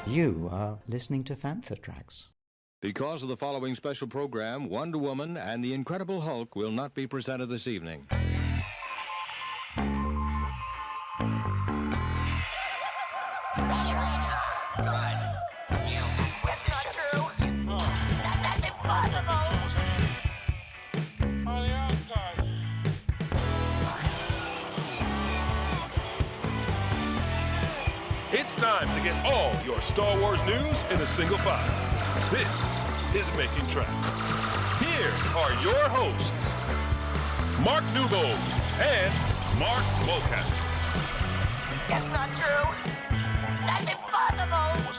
You are listening to Fantha Tracks. Because of the following special program, Wonder Woman and the Incredible Hulk will not be presented this evening. It's time to get all your Star Wars news in a single file. This is Making Tracks. Here are your hosts, Mark Newbold and Mark Mulcaster. That's not true. That's impossible.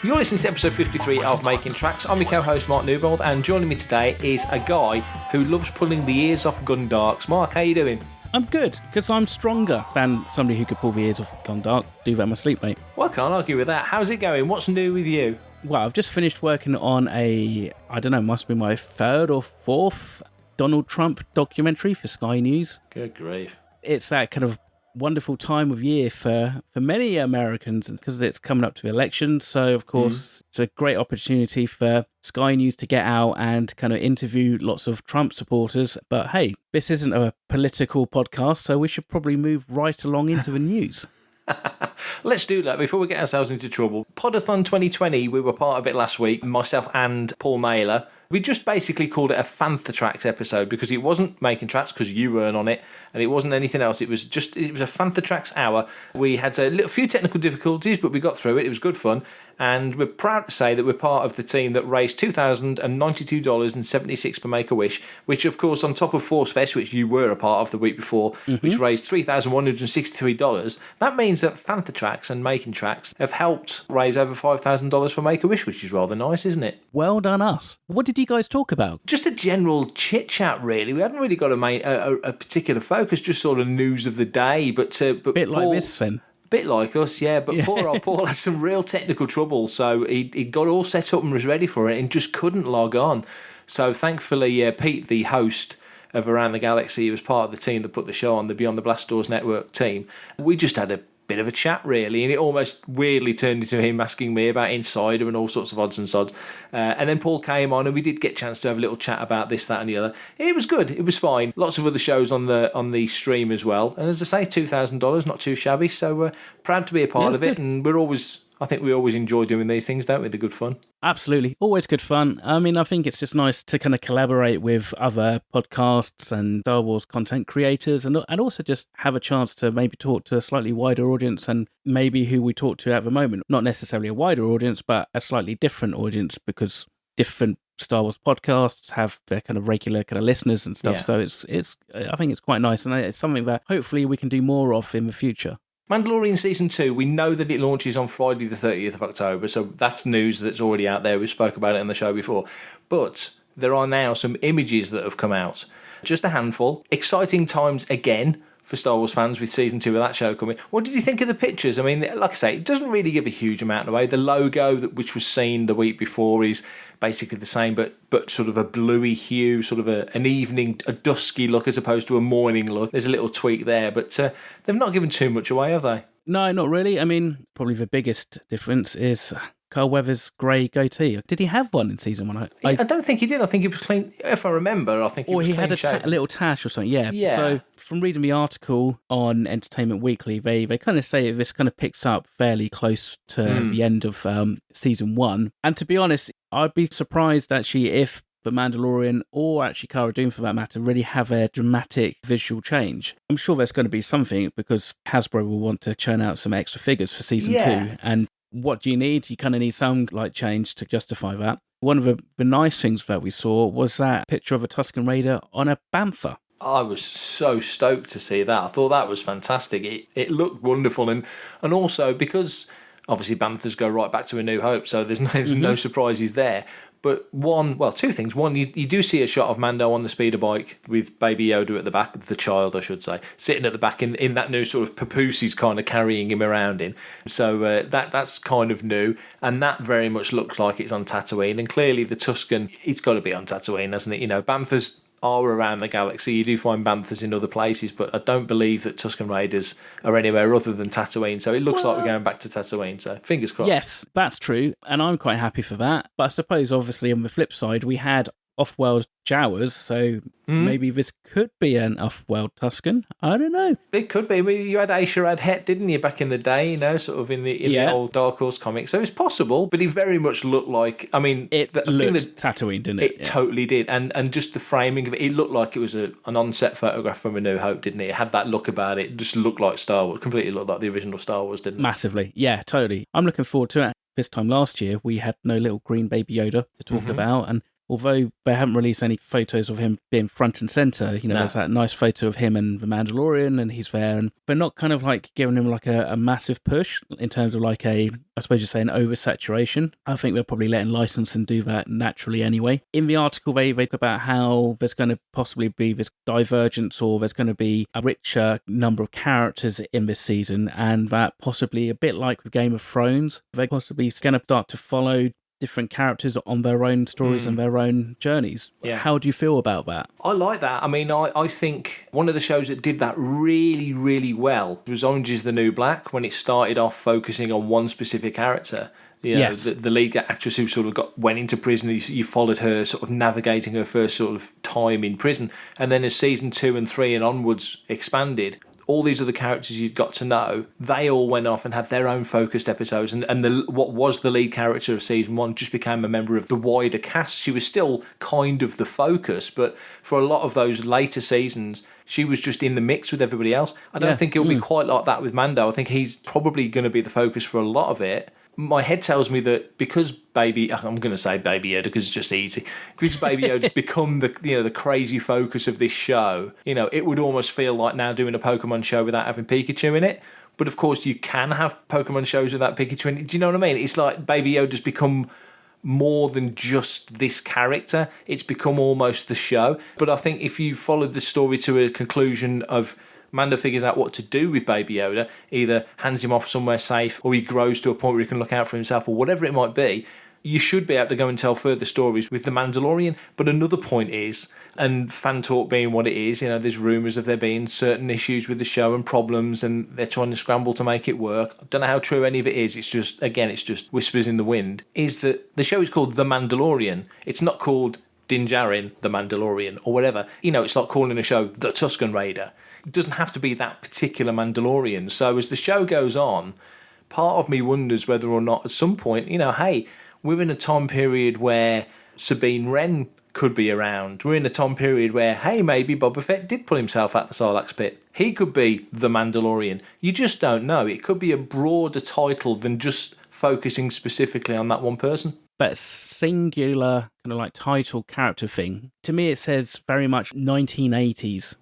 You're listening to episode 53 of Making Tracks. I'm your co-host Mark Newbold, and joining me today is a guy who loves pulling the ears off Gundarks. Mark, how you doing? I'm good, because I'm stronger than somebody who could pull the ears off Gone Dark. Do that in my sleep, mate. Well, I can't argue with that. How's it going? What's new with you? Well, I've just finished working on must be my third or fourth Donald Trump documentary for Sky News. Good grief. It's that kind of wonderful time of year for many Americans because it's coming up to the election. So, of course, It's a great opportunity for Sky News to get out and kind of interview lots of Trump supporters. But hey, this isn't a political podcast, so we should probably move right along into the news. Let's do that before we get ourselves into trouble. Podathon 2020, we were part of it last week, myself and Paul Naylor. We just basically called it a Fantha Tracks episode because it wasn't Making Tracks because you weren't on it, and it wasn't anything else. It was a Fantha Tracks hour. We had a few technical difficulties, but we got through it. It was good fun, and we're proud to say that we're part of the team that raised $2,092.76 for Make-A-Wish, which of course on top of Force Fest, which you were a part of the week before, which raised $3,163. That means that Fantha Tracks and Making Tracks have helped raise over $5,000 for Make-A-Wish, which is rather nice, isn't it? Well done us. What did you guys talk about? Just a general chit chat, really. We hadn't really got a particular focus, just sort of news of the day. But bit Paul, like this, Sven. Bit like us, yeah. But poor old Paul had some real technical trouble, so he got all set up and was ready for it and just couldn't log on. So thankfully, Pete, the host of Around the Galaxy, was part of the team that put the show on, the Beyond the Blast Doors Network team. We just had a bit of a chat, really, and it almost weirdly turned into him asking me about Insider and all sorts of odds and sods. And then Paul came on, and we did get a chance to have a little chat about this, that, and the other. It was good. It was fine. Lots of other shows on the stream as well. And as I say, $2,000, not too shabby. So proud to be a part of it, and I think we always enjoy doing these things, don't we? They're good fun. Absolutely. Always good fun. I mean, I think it's just nice to kind of collaborate with other podcasts and Star Wars content creators and also just have a chance to maybe talk to a slightly wider audience and maybe who we talk to at the moment. Not necessarily a wider audience, but a slightly different audience because different Star Wars podcasts have their kind of regular kind of listeners and stuff. Yeah. So I think it's quite nice and it's something that hopefully we can do more of in the future. Mandalorian Season 2, we know that it launches on Friday the 30th of October, so that's news that's already out there. We spoke about it on the show before. But there are now some images that have come out. Just a handful. Exciting times again for Star Wars fans with Season 2 of that show coming. What did you think of the pictures? I mean, like I say, it doesn't really give a huge amount away. The logo, which was seen the week before, is basically the same, but sort of a bluey hue, sort of a dusky look as opposed to a morning look. There's a little tweak there, but they've not given too much away, have they? No, not really. I mean, probably the biggest difference is Carl Weathers' grey goatee. Did he have one in Season 1? I don't think he did. I think he was clean. If I remember, I think he was clean shaven. Or he had a little tash or something, yeah. So from reading the article on Entertainment Weekly, they kind of say this kind of picks up fairly close to the end of Season 1. And to be honest, I'd be surprised actually if The Mandalorian or actually Cara Dune for that matter really have a dramatic visual change. I'm sure there's going to be something because Hasbro will want to churn out some extra figures for Season 2. And what do you need? You kind of need some change to justify that. One of the nice things that we saw was that picture of a Tusken Raider on a bantha. I was so stoked to see that. I thought that was fantastic. It looked wonderful, and also because obviously banthas go right back to A New Hope, so there's no surprises there. But two things. One, you do see a shot of Mando on the speeder bike with Baby Yoda at the back, the child, I should say, sitting at the back in that new sort of papoose he's kind of carrying him around in. So that's kind of new, and that very much looks like it's on Tatooine. And clearly the Tusken, it's got to be on Tatooine, hasn't it? You know, banthas are around the galaxy. You do find banthas in other places, but I don't believe that Tusken Raiders are anywhere other than Tatooine. So it looks like we're going back to Tatooine. So fingers crossed. Yes, that's true, and I'm quite happy for that. But I suppose, obviously, on the flip side, we had off-world Jawas, so maybe this could be an off-world Tusken. I don't know. It could be. You had Aisha Het, didn't you, back in the day, sort of in the old Dark Horse comics. So it's possible, but he very much looked like, it looked Tatooine, didn't it? It totally did. And just the framing of it looked like it was an on-set photograph from A New Hope, didn't it? It had that look about it. It just looked like Star Wars, completely looked like the original Star Wars, didn't it? Massively. Yeah, totally. I'm looking forward to it. This time last year, we had no little green baby Yoda to talk about, and although they haven't released any photos of him being front and centre, there's that nice photo of him and the Mandalorian, and he's there, but not kind of like giving him like a massive push in terms of like I suppose you're saying oversaturation. I think they'll probably let him license and do that naturally anyway. In the article, they talk about how there's going to possibly be this divergence, or there's going to be a richer number of characters in this season, and that possibly a bit like with Game of Thrones, they're possibly going to start to follow different characters on their own stories and their own journeys. Yeah. How do you feel about that? I like that. I think one of the shows that did that really, really well was Orange is the New Black, when it started off focusing on one specific character. Yes. The lead actress who sort of went into prison, you followed her sort of navigating her first sort of time in prison. And then as season 2 and 3 and onwards expanded, all these other characters you'd got to know, they all went off and had their own focused episodes. And what was the lead character of season 1 just became a member of the wider cast. She was still kind of the focus, but for a lot of those later seasons, she was just in the mix with everybody else. I don't think it'll be quite like that with Mando. I think he's probably going to be the focus for a lot of it. My head tells me that because I'm going to say Baby Yoda because it's just easy. Because Baby Yoda's become the crazy focus of this show, it would almost feel like now doing a Pokemon show without having Pikachu in it. But of course, you can have Pokemon shows without Pikachu in it. Do you know what I mean? It's like Baby Yoda's become more than just this character. It's become almost the show. But I think if you followed the story to a conclusion of Mando figures out what to do with Baby Yoda, either hands him off somewhere safe or he grows to a point where he can look out for himself or whatever it might be, you should be able to go and tell further stories with The Mandalorian. But another point is, and fan talk being what it is, there's rumours of there being certain issues with the show and problems, and they're trying to scramble to make it work. I don't know how true any of it is. It's just whispers in the wind. Is that the show is called The Mandalorian. It's not called Din Djarin, The Mandalorian, or whatever. It's like calling a show The Tusken Raider. It doesn't have to be that particular Mandalorian. So as the show goes on, part of me wonders whether or not at some point, hey, we're in a time period where Sabine Wren could be around. We're in a time period where, hey, maybe Boba Fett did pull himself out the Sarlacc pit. He could be the Mandalorian. You just don't know. It could be a broader title than just focusing specifically on that one person. But singular kind of like title character thing, to me it says very much 1980s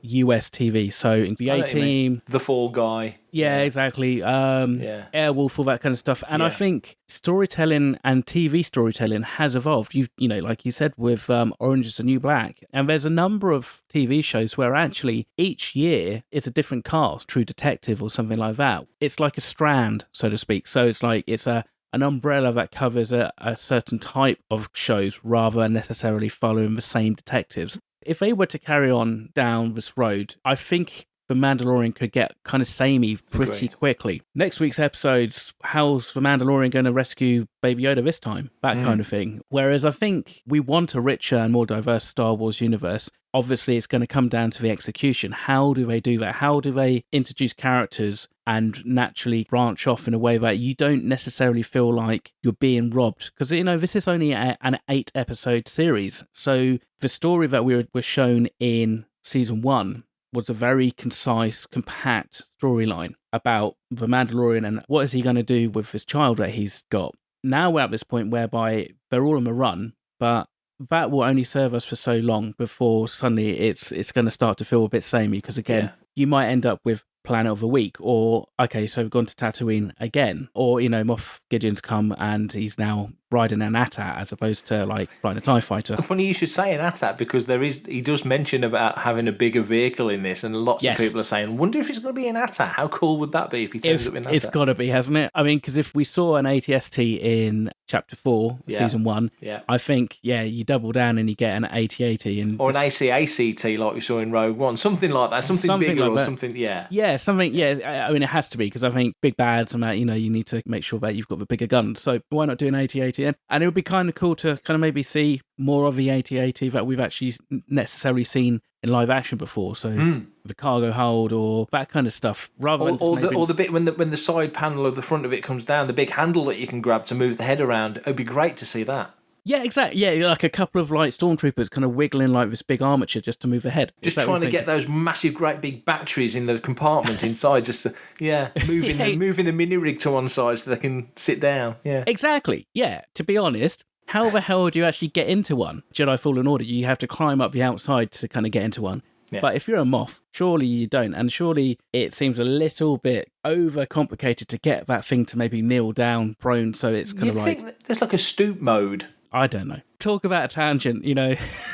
US TV. So in the A-Team, The Fall Guy. Yeah, exactly. Airwolf, all that kind of stuff. And I think storytelling and TV storytelling has evolved. Like you said, with Orange is the New Black. And there's a number of TV shows where actually each year is a different cast, True Detective or something like that. It's like a strand, so to speak. So it's like it's an umbrella that covers a certain type of shows rather than necessarily following the same detectives. If they were to carry on down this road, I think The Mandalorian could get kind of samey pretty quickly. Next week's episodes, how's The Mandalorian going to rescue Baby Yoda this time? That kind of thing. Whereas I think we want a richer and more diverse Star Wars universe. Obviously, it's going to come down to the execution. How do they do that? How do they introduce characters and naturally branch off in a way that you don't necessarily feel like you're being robbed? Because, this is only an 8-episode series. So the story that we were shown in season 1 was a very concise, compact storyline about the Mandalorian and what is he going to do with this child that he's got. Now we're at this point whereby they're all on the run, but that will only serve us for so long before suddenly it's going to start to feel a bit samey, because again, you might end up with Planet of the Week, or, okay, so we've gone to Tatooine again, or, Moff Gideon's come and he's now riding an AT-AT as opposed to like riding a TIE fighter. Funny you should say an AT-AT, because he does mention about having a bigger vehicle in this, and lots of people are saying, wonder if it's going to be an AT-AT. How cool would that be if he turns up in an AT-AT? It's got to be, hasn't it? I mean, because if we saw an AT-ST in Chapter 4, Season 1, I think, you double down and you get an AT-AT. Or an ACACT like we saw in Rogue One. Something like that. Something bigger like or something, Yeah, something, I mean, it has to be, because I think big bads and that, you need to make sure that you've got the bigger gun. So why not do an AT-AT? And it would be kind of cool to kind of maybe see more of the AT-AT that we've actually necessarily seen in live action before. So the cargo hold or that kind of stuff. Or the bit when the side panel of the front of it comes down, the big handle that you can grab to move the head around. It would be great to see that. Yeah, exactly. Yeah, like a couple of like stormtroopers kind of wiggling like this big armature just to move ahead. Just trying to get those massive, great big batteries in the compartment inside. Just to, moving the mini rig to one side so they can sit down. Yeah, exactly. Yeah, to be honest, how the hell do you actually get into one? Jedi Fallen Order, you have to climb up the outside to kind of get into one. Yeah. But if you're a Moff, surely you don't. And surely it seems a little bit overcomplicated to get that thing to maybe kneel down prone. So it's kind of like... think there's like a stoop mode. I don't know. Talk about a tangent,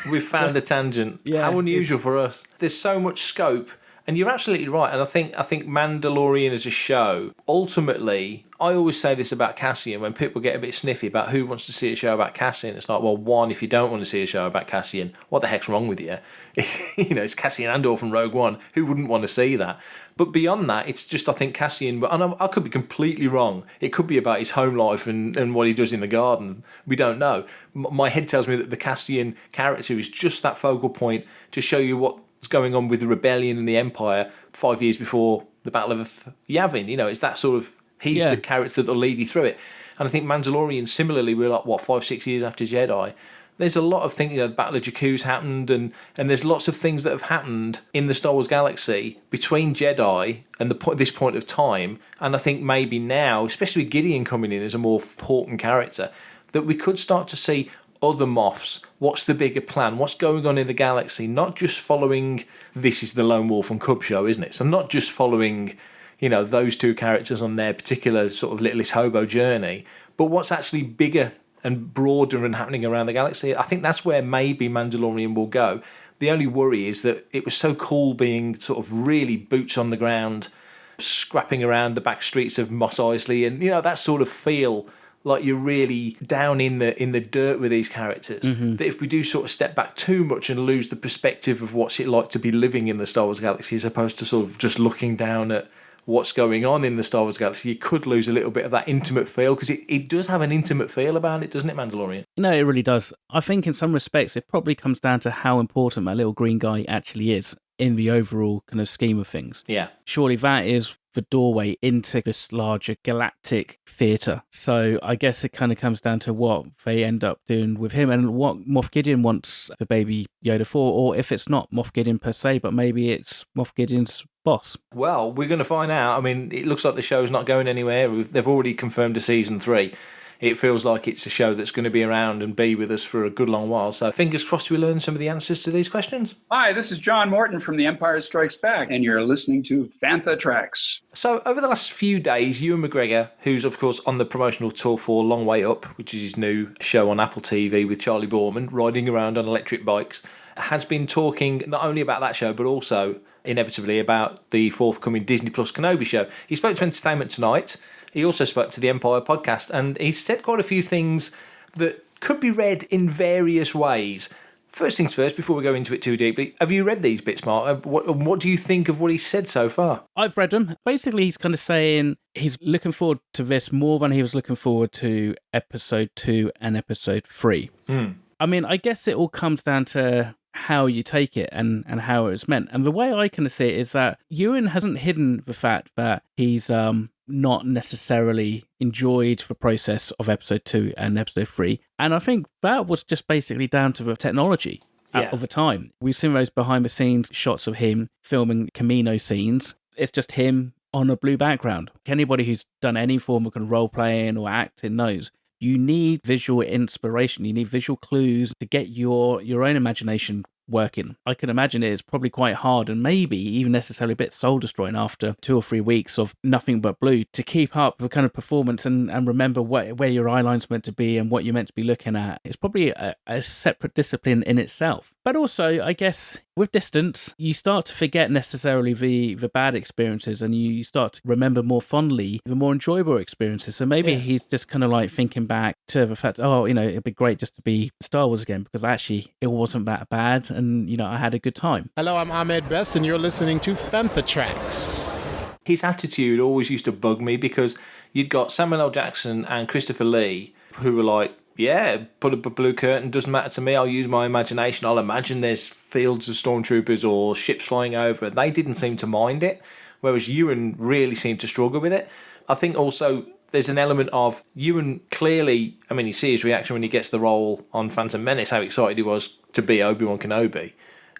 We've found a tangent. Yeah, how unusual for us. There's so much scope. And you're absolutely right. And I think Mandalorian as a show, ultimately, I always say this about Cassian when people get a bit sniffy about who wants to see a show about Cassian. It's like, well, one, if you don't want to see a show about Cassian, what the heck's wrong with you? It's Cassian Andor from Rogue One. Who wouldn't want to see that? But beyond that, it's just, I think Cassian, and I could be completely wrong. It could be about his home life and what he does in the garden. We don't know. My head tells me that the Cassian character is just that focal point to show you what's going on with the rebellion and the Empire 5 years before the Battle of Yavin. It's that sort of, he's the character that'll lead you through it. And I think Mandalorian, similarly, we're like, 5-6 years after Jedi. There's a lot of things, the Battle of Jakku's happened, and there's lots of things that have happened in the Star Wars galaxy between Jedi and this point of time. And I think maybe now, especially with Gideon coming in as a more important character, that we could start to see other Moffs. What's the bigger plan? What's going on in the galaxy? Not just following, this is the Lone Wolf and Cub show, isn't it? So not just following, those two characters on their particular sort of littlest hobo journey, but what's actually bigger and broader and happening around the galaxy. I think that's where maybe Mandalorian will go. The only worry is that it was so cool being sort of really boots on the ground, scrapping around the back streets of Mos Eisley, and that sort of feel like you're really down in the dirt with these characters. That if we do sort of step back too much and lose the perspective of what's it like to be living in the Star Wars galaxy, as opposed to sort of just looking down at what's going on in the Star Wars galaxy, you could lose a little bit of that intimate feel, because it does have an intimate feel about it, doesn't it, Mandalorian? It really does. I think in some respects it probably comes down to how important that little green guy actually is in the overall kind of scheme of things. Yeah. Surely that is the doorway into this larger galactic theatre. So I guess it kind of comes down to what they end up doing with him and what Moff Gideon wants the baby Yoda for, or if it's not Moff Gideon per se, but maybe it's Moff Gideon's boss. Well, we're going to find out. I mean, it looks like the show's not going anywhere. They've already confirmed a season 3. It feels like it's a show that's going to be around and be with us for a good long while. So fingers crossed we learn some of the answers to these questions. Hi, this is John Morton from The Empire Strikes Back, and you're listening to Fantha Tracks. So over the last few days, Ewan McGregor, who's of course on the promotional tour for Long Way Up, which is his new show on Apple TV with Charlie Borman, riding around on electric bikes, has been talking not only about that show, but also inevitably about the forthcoming Disney Plus Kenobi show. He spoke to Entertainment Tonight. He also spoke to the Empire podcast, and he said quite a few things that could be read in various ways. First things first, before we go into it too deeply, have you read these bits, Mark? What do you think of what he said so far? I've read them. Basically, he's kind of saying he's looking forward to this more than he was looking forward to episode 2 and episode 3. I mean, I guess it all comes down to how you take it and how it was meant. And the way I kind of see it is that Ewan hasn't hidden the fact that he's not necessarily enjoyed the process of episode 2 and episode 3. And I think that was just basically down to the technology of the time. We've seen those behind the scenes shots of him filming Camino scenes. It's just him on a blue background. Anybody who's done any form of role playing or acting knows you need visual inspiration. You need visual clues to get your own imagination working. I can imagine it is probably quite hard and maybe even necessarily a bit soul-destroying after 2 or 3 weeks of nothing but blue to keep up the kind of performance and remember where your eye line's meant to be and what you're meant to be looking at. It's probably a separate discipline in itself. But also, I guess, with distance, you start to forget necessarily the bad experiences and you start to remember more fondly the more enjoyable experiences. So maybe he's just kind of like thinking back to the fact, it'd be great just to be Star Wars again because actually it wasn't that bad and, I had a good time. Hello, I'm Ahmed Best and you're listening to Fantha Tracks. His attitude always used to bug me because you'd got Samuel L. Jackson and Christopher Lee who were like, yeah, put up a blue curtain, doesn't matter to me, I'll use my imagination, I'll imagine there's fields of stormtroopers or ships flying over. They didn't seem to mind it, whereas Ewan really seemed to struggle with it. I think also there's an element of Ewan clearly, you see his reaction when he gets the role on Phantom Menace, how excited he was to be Obi-Wan Kenobi.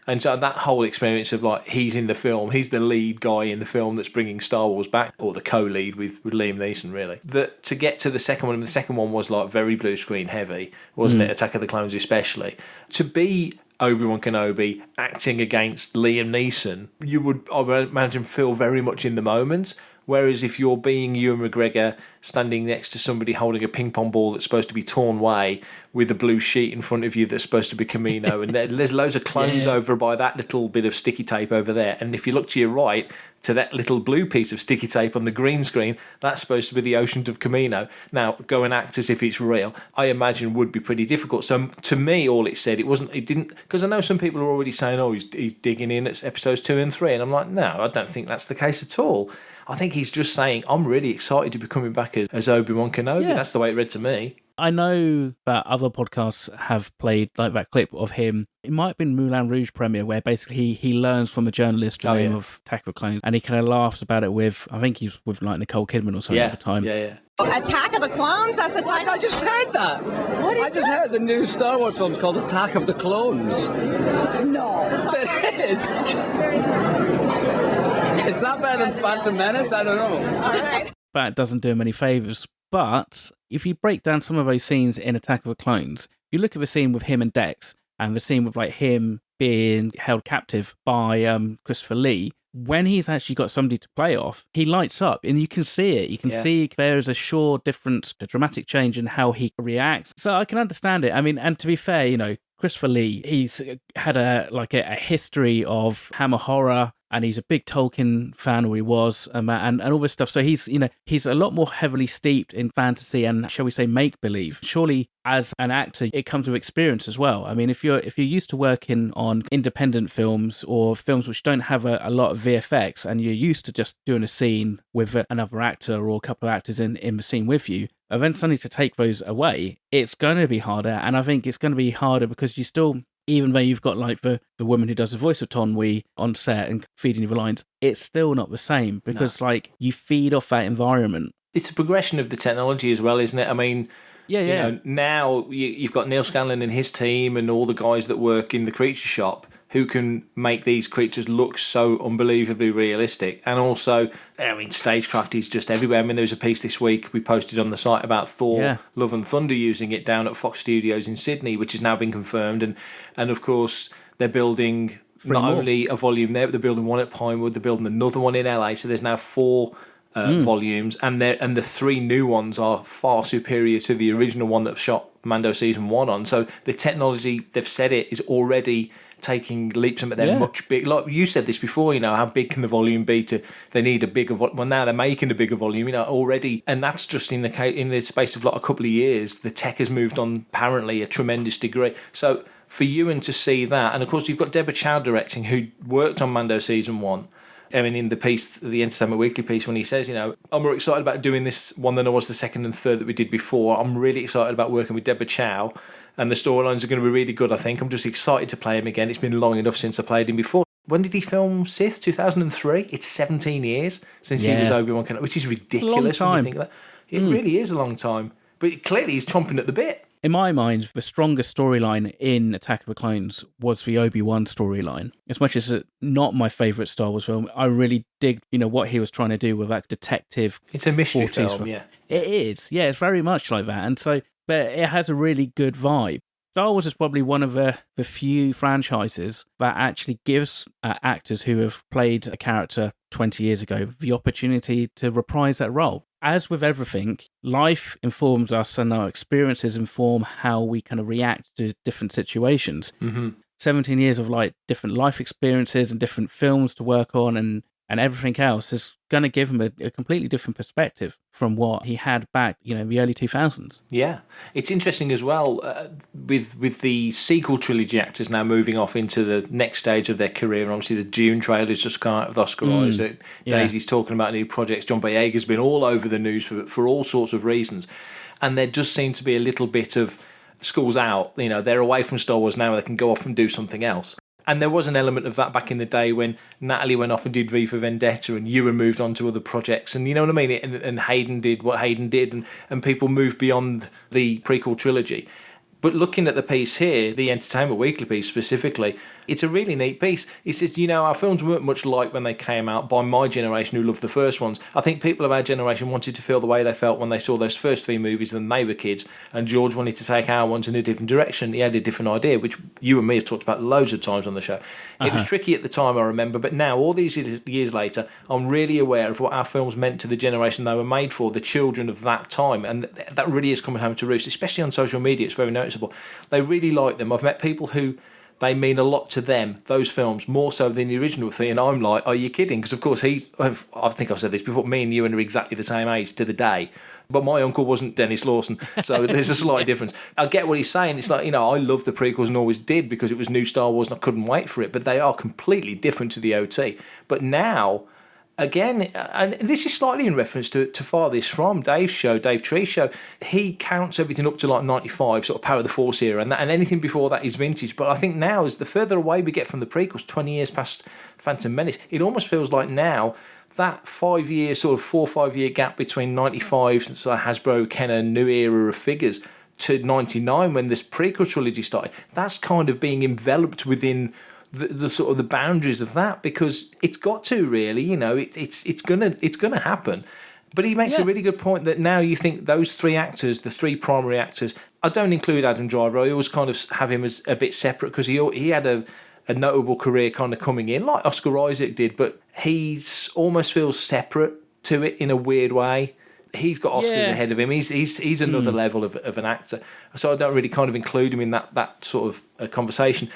And so that whole experience of like, he's in the film, he's the lead guy in the film that's bringing Star Wars back, or the co-lead with Liam Neeson, really. That to get to the second one, and the second one was like very blue screen heavy, wasn't it? Attack of the Clones especially. To be Obi-Wan Kenobi acting against Liam Neeson, you would, I would imagine, feel very much in the moment. Whereas if you're being Ewan McGregor standing next to somebody holding a ping pong ball that's supposed to be torn away with a blue sheet in front of you that's supposed to be Camino, and there's loads of clones over by that little bit of sticky tape over there, and if you look to your right to that little blue piece of sticky tape on the green screen, that's supposed to be the Oceans of Camino. Now, go and act as if it's real, I imagine would be pretty difficult. So to me, all it said, it didn't, because I know some people are already saying, he's digging in at episodes 2 and 3, and I'm like, no, I don't think that's the case at all. I think he's just saying, I'm really excited to be coming back as Obi-Wan Kenobi. Yeah. That's the way it read to me. I know that other podcasts have played like that clip of him. It might have been Moulin Rouge premiere where basically he learns from a journalist the name of Attack of the Clones, and he kind of laughs about it with, I think he's with like Nicole Kidman or something at the time. Yeah. Attack of the Clones? That's the title? I just heard that. I just heard the new Star Wars film's called Attack of the Clones. No. It is. Is that better than Phantom Menace? I don't know. All right. That doesn't do him any favours. But if you break down some of those scenes in Attack of the Clones, if you look at the scene with him and Dex, and the scene with like him being held captive by Christopher Lee, when he's actually got somebody to play off, he lights up, and you can see it. You can see there is a sure difference, a dramatic change in how he reacts. So I can understand it. And to be fair, Christopher Lee, he's had a history of Hammer horror, and he's a big Tolkien fan, or he was, and all this stuff. So he's a lot more heavily steeped in fantasy and, shall we say, make-believe. Surely, as an actor, it comes with experience as well. If you're used to working on independent films or films which don't have a lot of VFX, and you're used to just doing a scene with another actor or a couple of actors in the scene with you, and then suddenly to take those away, it's going to be harder. And I think it's going to be harder because you still, even though you've got like the woman who does the voice of Ton Wee on set and feeding you the lines, it's still not the same because you feed off that environment. It's a progression of the technology as well, isn't it? Now you've got Neil Scanlon and his team and all the guys that work in the creature shop who can make these creatures look so unbelievably realistic. And also, stagecraft is just everywhere. There was a piece this week we posted on the site about Thor, Love and Thunder using it down at Fox Studios in Sydney, which has now been confirmed. And of course, they're building only a volume there, but they're building one at Pinewood, they're building another one in LA. So there's now 4 volumes, and the 3 new ones are far superior to the original one that shot Mando Season 1 on. So the technology, they've said it, is already taking leaps, but they're much big. Like you said this before, how big can the volume be? They need a bigger volume. Well, now they're making a bigger volume, already, and that's just in the space of a couple of years. The tech has moved on apparently a tremendous degree. So for Ewan to see that, and of course you've got Deborah Chow directing, who worked on Mando Season 1. In the piece, the Entertainment Weekly piece, when he says, I'm more excited about doing this one than I was the second and third that we did before. I'm really excited about working with Deborah Chow, and the storylines are going to be really good, I think. I'm just excited to play him again. It's been long enough since I played him before. When did he film Sith? 2003? It's 17 years since he was Obi-Wan Kenobi, which is ridiculous when you think that. It really is a long time. But clearly he's chomping at the bit. In my mind, the strongest storyline in Attack of the Clones was the Obi-Wan storyline. As much as it's not my favourite Star Wars film, I really dig, what he was trying to do with that detective. It's a mystery film, yeah. It is, yeah. It's very much like that, but it has a really good vibe. Star Wars is probably one of the few franchises that actually gives actors who have played a character 20 years ago the opportunity to reprise that role. As with everything, life informs us and our experiences inform how we kind of react to different situations. 17 years of like different life experiences and different films to work on and everything else is going to give him a completely different perspective from what he had back, in the early 2000s. Yeah. It's interesting as well, with the sequel trilogy actors now moving off into the next stage of their career. And obviously the Dune trailer's just come out with Oscar Isaac. Yeah. Daisy's talking about new projects. John Boyega's been all over the news for all sorts of reasons. And there just seems to be a little bit of school's out. They're away from Star Wars now. They can go off and do something else. And there was an element of that back in the day when Natalie went off and did V for Vendetta and Ewan moved on to other projects. And you know what I mean? And Hayden did what Hayden did and people moved beyond the prequel trilogy. But looking at the piece here, the Entertainment Weekly piece specifically, it's a really neat piece. It says, our films weren't much like when they came out by my generation who loved the first ones. I think people of our generation wanted to feel the way they felt when they saw those first three movies when they were kids, and George wanted to take our ones in a different direction. He had a different idea, which you and me have talked about loads of times on the show. It was tricky at the time, I remember, but now, all these years later, I'm really aware of what our films meant to the generation they were made for, the children of that time, and that really is coming home to roost, especially on social media. It's very noticeable. They really like them. I've met people who they mean a lot to them, those films, more so than the original thing. And I'm like, are you kidding? Because, of course, I think I've said this before, me and Ewan are exactly the same age to the day. But my uncle wasn't Dennis Lawson, so there's a slight difference. I get what he's saying. It's like, I love the prequels and always did because it was new Star Wars and I couldn't wait for it. But they are completely different to the OT. But now, again, and this is slightly in reference to Farthest From, Dave Tree's show, he counts everything up to like 95, sort of Power of the Force era, and anything before that is vintage. But I think now, as the further away we get from the prequels, 20 years past Phantom Menace, it almost feels like now that 5 year, sort of 4 or 5 year gap between 95, so Hasbro, Canon, new era of figures, to 99 when this prequel trilogy started, that's kind of being enveloped within the sort of the boundaries of that, because it's got to really, it's gonna happen. But he makes a really good point that now you think those three actors, the three primary actors, I don't include Adam Driver. I always kind of have him as a bit separate because he had a notable career kind of coming in like Oscar Isaac did, but he's almost feels separate to it in a weird way. He's got Oscars ahead of him. He's another level of an actor, so I don't really kind of include him in that sort of conversation.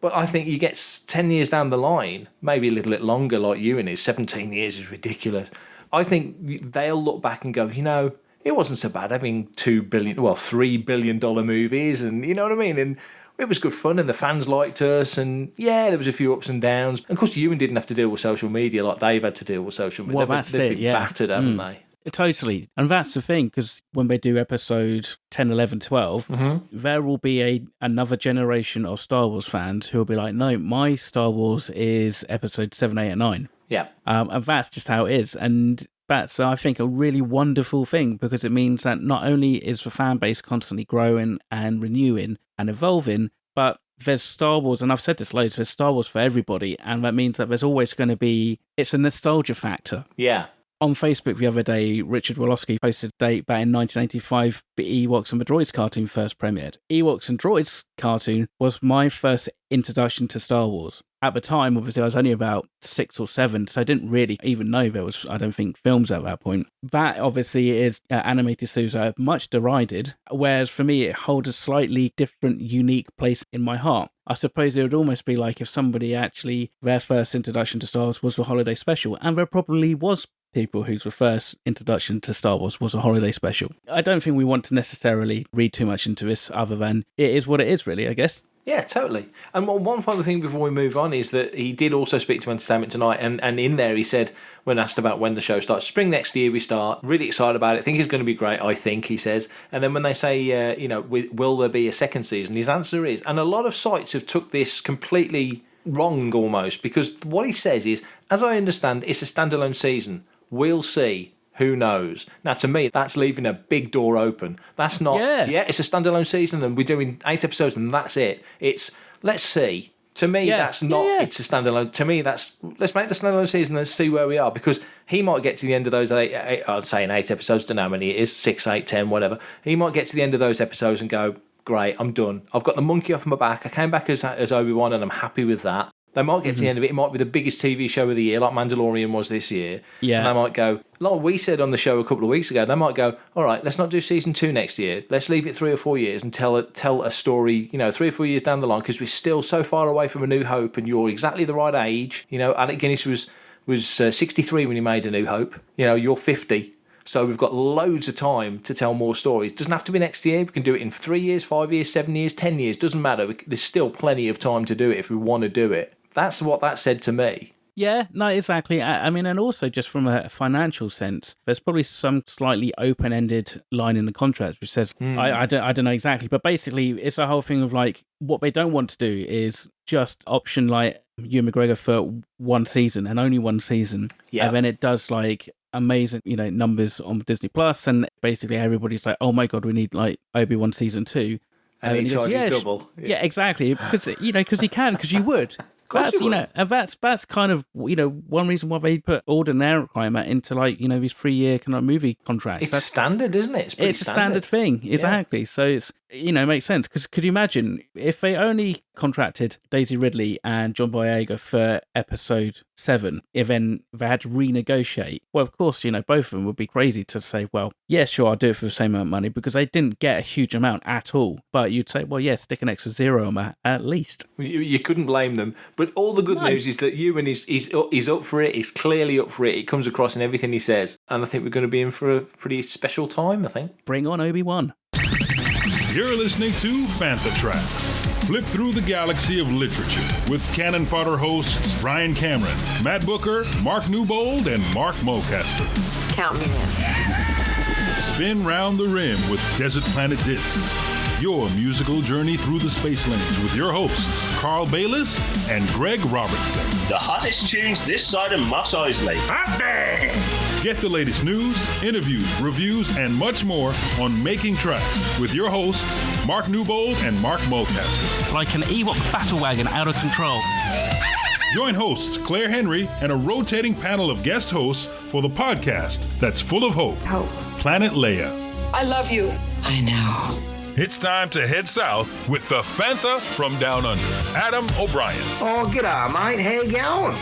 But I think you get 10 years down the line, maybe a little bit longer like Ewan is, 17 years is ridiculous. I think they'll look back and go, it wasn't so bad having $3 billion movies, and you know what I mean? And it was good fun and the fans liked us, and there was a few ups and downs. And of course, Ewan didn't have to deal with social media like they've had to deal with social media. Well, they've been battered, haven't they? Totally. And that's the thing, because when they do episode 10, 11, 12, there will be another generation of Star Wars fans who will be like, no, my Star Wars is episode 7, 8, and 9. Yeah. And that's just how it is. And that's, I think, a really wonderful thing, because it means that not only is the fan base constantly growing and renewing and evolving, but there's Star Wars, and I've said this loads, there's Star Wars for everybody. And that means that there's always going to be, it's a nostalgia factor. Yeah. On Facebook the other day, Richard Wolosky posted a date back in 1985, the Ewoks and the Droids cartoon first premiered. Ewoks and Droids cartoon was my first introduction to Star Wars. At the time, obviously, I was only about 6 or 7, so I didn't really even know there was, I don't think, films at that point. That, obviously, is animated series I have much derided, whereas for me, it holds a slightly different, unique place in my heart. I suppose it would almost be like if somebody actually, their first introduction to Star Wars was the holiday special, and there probably was people whose first introduction to Star Wars was a holiday special. I don't think we want to necessarily read too much into this, other than it is what it is, really, I guess. Yeah, totally. And one final thing before we move on is that he did also speak to Entertainment Tonight, and in there he said, when asked about when the show starts, spring next year we start, really excited about it, think it's going to be great, I think, he says. And then when they say, will there be a second season, his answer is, and a lot of sites have took this completely wrong almost, because what he says is, as I understand, it's a standalone season. We'll see. Who knows? Now, to me, that's leaving a big door open. That's not... Yeah, it's a standalone season and we're doing 8 episodes and that's it. It's, let's see. To me, that's not... It's a standalone... To me, that's... Let's make the standalone season and see where we are, because he might get to the end of those 8 I'd say in 8 episodes, don't know how many it is, 6, 8, 10, whatever. He might get to the end of those episodes and go, great, I'm done. I've got the monkey off my back. I came back as Obi-Wan and I'm happy with that. They might get to the end of it. It might be the biggest TV show of the year, like Mandalorian was this year. Yeah. And they might go, like we said on the show a couple of weeks ago, they might go, all right, let's not do season 2 next year. Let's leave it 3 or 4 years and tell a story, 3 or 4 years down the line, because we're still so far away from A New Hope and you're exactly the right age. Alec Guinness was 63 when he made A New Hope. You're 50. So we've got loads of time to tell more stories. Doesn't have to be next year. We can do it in 3 years, 5 years, 7 years, 10 years. Doesn't matter. There's still plenty of time to do it if we want to do it. That's what that said to me. Yeah, no, exactly. I mean, and also just from a financial sense, there's probably some slightly open-ended line in the contract which says, I don't know exactly, but basically it's a whole thing of like, what they don't want to do is just option like Ewan McGregor for 1 season and only 1 season. Yeah. And then it does like amazing, numbers on Disney Plus, and basically everybody's like, oh my God, we need like Obi-Wan season 2. And he charges double. Yeah, exactly. Because because you would. That's kind of one reason why they put Ordinary Climate into like these 3-year kind of movie contracts. It's standard, isn't it? It's a standard thing, exactly. Yeah. So it's it makes sense, because could you imagine if they only contracted Daisy Ridley and John Boyega for episode 7, if then they had to renegotiate? Well, of course, both of them would be crazy to say, well, yeah, sure, I'll do it for the same amount of money, because they didn't get a huge amount at all. But you'd say, well, yeah, stick an extra 0 on that at least. You couldn't blame them. But all the good news is that Ewan is up for it. He's clearly up for it. It comes across in everything he says. And I think we're going to be in for a pretty special time, I think. Bring on Obi-Wan. You're listening to Fantha Tracks. Flip through the galaxy of literature with Canon Fodder hosts Ryan Cameron, Matt Booker, Mark Newbold, and Mark Mulcaster. Count me in. Spin round the rim with Desert Planet Discs. Your musical journey through the space lanes with your hosts, Carl Bayless and Greg Robertson. The hottest tunes this side of Mos Eisley. Get the latest news, interviews, reviews, and much more on Making Tracks with your hosts, Mark Newbold and Mark Mulcaster. Like an Ewok battle wagon out of control. Join hosts Claire Henry and a rotating panel of guest hosts for the podcast that's full of hope. Planet Leia. I love you. I know. It's time to head south with the Fantha from Down Under, Adam O'Brien. Oh, g'day, mate. How you going?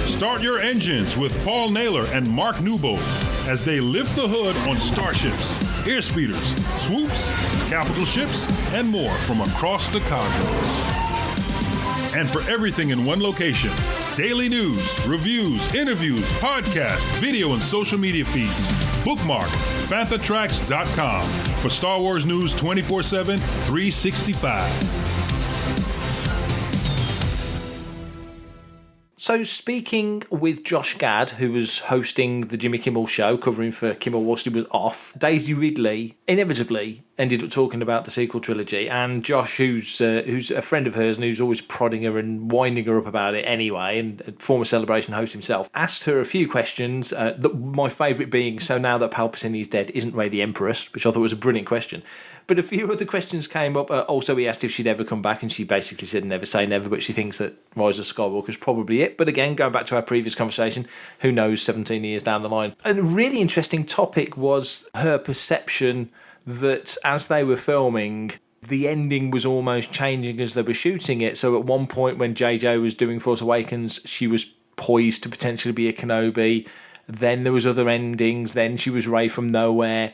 Start your engines with Paul Naylor and Mark Newbold as they lift the hood on starships, airspeeders, swoops, capital ships, and more from across the cosmos. And for everything in one location, daily news, reviews, interviews, podcasts, video, and social media feeds. Bookmark FanthaTracks.com for Star Wars news 24/7, 365. So speaking with Josh Gad, who was hosting the Jimmy Kimmel show, covering for Kimmel whilst he was off, Daisy Ridley inevitably ended up talking about the sequel trilogy, and Josh, who's a friend of hers and who's always prodding her and winding her up about it anyway, and a former Celebration host himself, asked her a few questions, my favourite being, so now that Palpatine is dead, isn't Rey the Empress? Which I thought was a brilliant question. But a few other questions came up. Also, he asked if she'd ever come back, and she basically said never say never, but she thinks that Rise of Skywalker is probably it. But again, going back to our previous conversation, who knows 17 years down the line. And a really interesting topic was her perception that as they were filming, the ending was almost changing as they were shooting it. So at one point when JJ was doing Force Awakens, she was poised to potentially be a Kenobi. Then there was other endings. Then she was Rey from nowhere.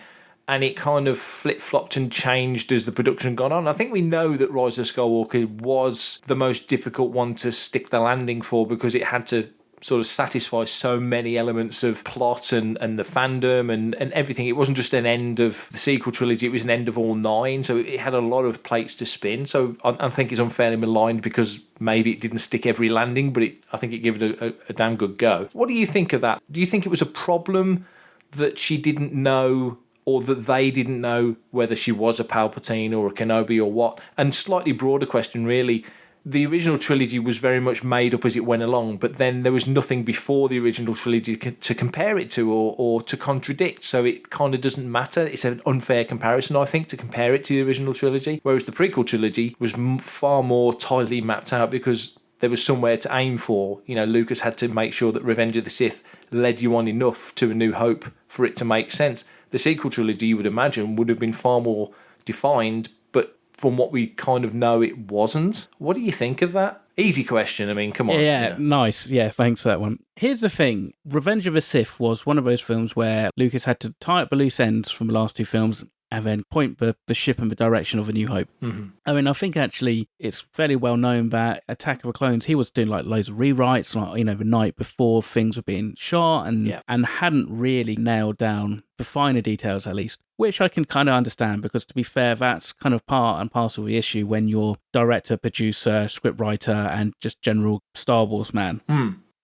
And it kind of flip-flopped and changed as the production gone on. I think we know that Rise of Skywalker was the most difficult one to stick the landing for, because it had to sort of satisfy so many elements of plot and the fandom and everything. It wasn't just an end of the sequel trilogy, it was an end of all 9. So it had a lot of plates to spin. So I think it's unfairly maligned because maybe it didn't stick every landing, but I think it gave it a damn good go. What do you think of that? Do you think it was a problem that she didn't know, or that they didn't know whether she was a Palpatine or a Kenobi or what? And slightly broader question, really. The original trilogy was very much made up as it went along, but then there was nothing before the original trilogy to compare it to or to contradict, so it kind of doesn't matter. It's an unfair comparison, I think, to compare it to the original trilogy, whereas the prequel trilogy was far more tightly mapped out because there was somewhere to aim for. You know, Lucas had to make sure that Revenge of the Sith led you on enough to A New Hope for it to make sense. the sequel trilogy, you would imagine, would have been far more defined, but from what we kind of know, it wasn't. What do you think of that? Easy question. I mean, come on. Yeah, nice. Yeah, thanks for that one. Here's the thing. Revenge of the Sith was one of those films where Lucas had to tie up the loose ends from the last two films and then point the ship in the direction of A New Hope. Mm-hmm. I mean, I think actually it's fairly well known that Attack of the Clones, he was doing like loads of rewrites, like, you know, the night before things were being shot and hadn't really nailed down the finer details, at least, which I can kind of understand because, to be fair, that's kind of part and parcel of the issue when you're director, producer, scriptwriter, and just general Star Wars man.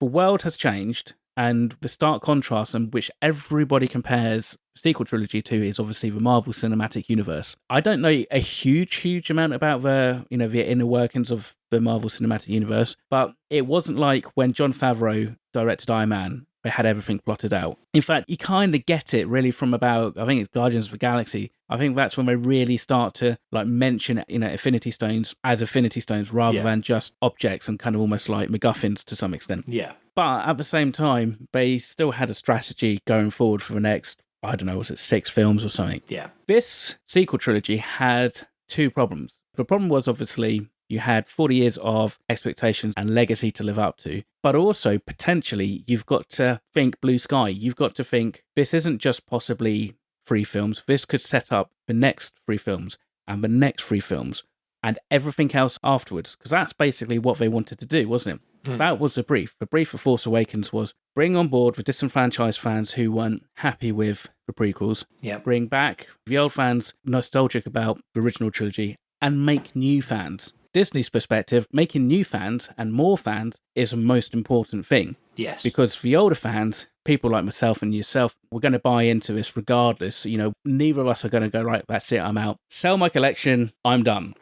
The world has changed. And the stark contrast in which everybody compares the sequel trilogy to is obviously the Marvel Cinematic Universe. I don't know a huge amount about the inner workings of the Marvel Cinematic Universe, but it wasn't like when Jon Favreau directed Iron Man, they had everything plotted out. In fact, you kind of get it really from about, I think it's Guardians of the Galaxy. I think that's when they really start to like mention, you know, Infinity Stones as Infinity Stones rather than just objects and kind of almost like MacGuffins to some extent. Yeah. But at the same time, they still had a strategy going forward for the next, I don't know, was it 6 films or something? Yeah. This sequel trilogy had 2 problems. The problem was obviously you had 40 years of expectations and legacy to live up to, but also potentially you've got to think blue sky. You've got to think this isn't just possibly 3 films. This could set up the next 3 films and the next 3 films and everything else afterwards, because that's basically what they wanted to do, wasn't it? That was the brief. The brief for Force Awakens was bring on board the disenfranchised fans who weren't happy with the prequels, bring back the old fans nostalgic about the original trilogy, and make new fans. Disney's perspective, making new fans and more fans is the most important thing. Yes. Because for the older fans, people like myself and yourself, we're going to buy into this regardless. You know, neither of us are going to go, right, that's it, I'm out. Sell my collection, I'm done.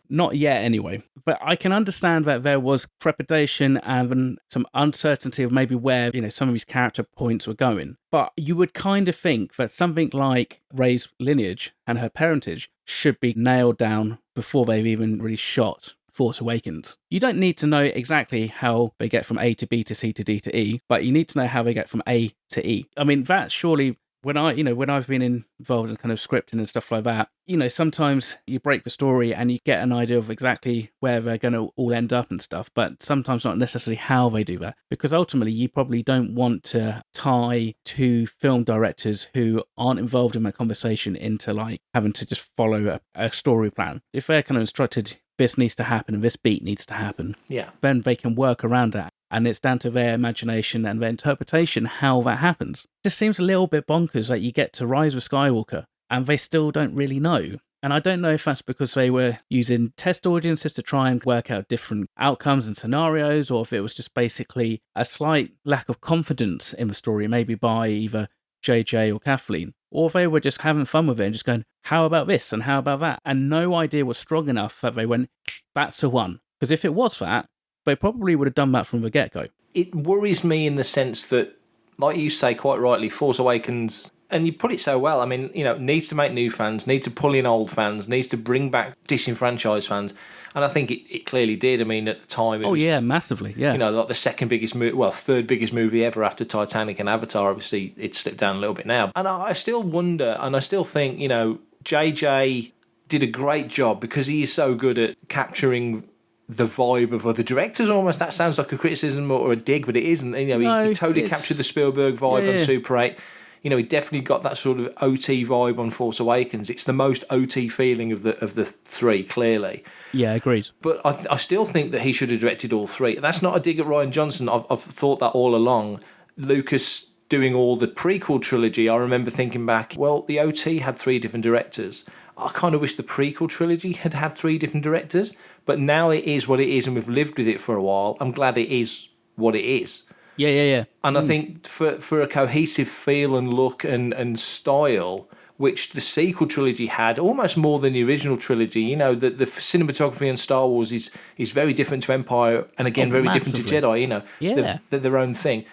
Not yet, anyway. But I can understand that there was trepidation and some uncertainty of maybe where, you know, some of these character points were going. But you would kind of think that something like Rey's lineage and her parentage should be nailed down before they've even really shot Force Awakens. You don't need to know exactly how they get from A to B to C to D to E, but you need to know how they get from A to E. I mean, that surely... When I've been involved in kind of scripting and stuff like that, you know, sometimes you break the story and you get an idea of exactly where they're going to all end up and stuff, but sometimes not necessarily how they do that, because ultimately you probably don't want to tie 2 film directors who aren't involved in that conversation into like having to just follow a story plan. If they're kind of instructed, this needs to happen and this beat needs to happen, then they can work around that. And it's down to their imagination and their interpretation how that happens. It just seems a little bit bonkers that you get to Rise of Skywalker and they still don't really know. And I don't know if that's because they were using test audiences to try and work out different outcomes and scenarios, or if it was just basically a slight lack of confidence in the story, maybe by either JJ or Kathleen, or if they were just having fun with it and just going, how about this and how about that? And no idea was strong enough that they went, that's the one. Because if it was that, they probably would have done that from the get-go. It worries me in the sense that, like you say quite rightly, Force Awakens, and you put it so well, I mean, you know, needs to make new fans, needs to pull in old fans, needs to bring back disenfranchised fans. And I think it clearly did. I mean, at the time, it was... massively, yeah. You know, like the second biggest movie, well, third biggest movie ever after Titanic and Avatar. Obviously, it's slipped down a little bit now. And I still wonder, and I still think, you know, JJ did a great job because he is so good at capturing the vibe of other directors almost. That sounds like a criticism or a dig, but it isn't. You know, he totally captured the Spielberg vibe on Super 8. You know, he definitely got that sort of OT vibe on Force Awakens. It's the most OT feeling of the 3, clearly. Yeah, agreed. But I still think that he should have directed all 3. That's not a dig at Rian Johnson. I've thought that all along. Lucas doing all the prequel trilogy, I remember thinking back, well, the OT had 3 different directors. I kind of wish the prequel trilogy had 3 different directors, but now it is what it is and we've lived with it for a while. I'm glad it is what it is. Yeah. And I think for a cohesive feel and look and style, which the sequel trilogy had almost more than the original trilogy, you know, the cinematography in Star Wars is very different to Empire and again very different to Jedi, you know. Yeah. They're their own thing.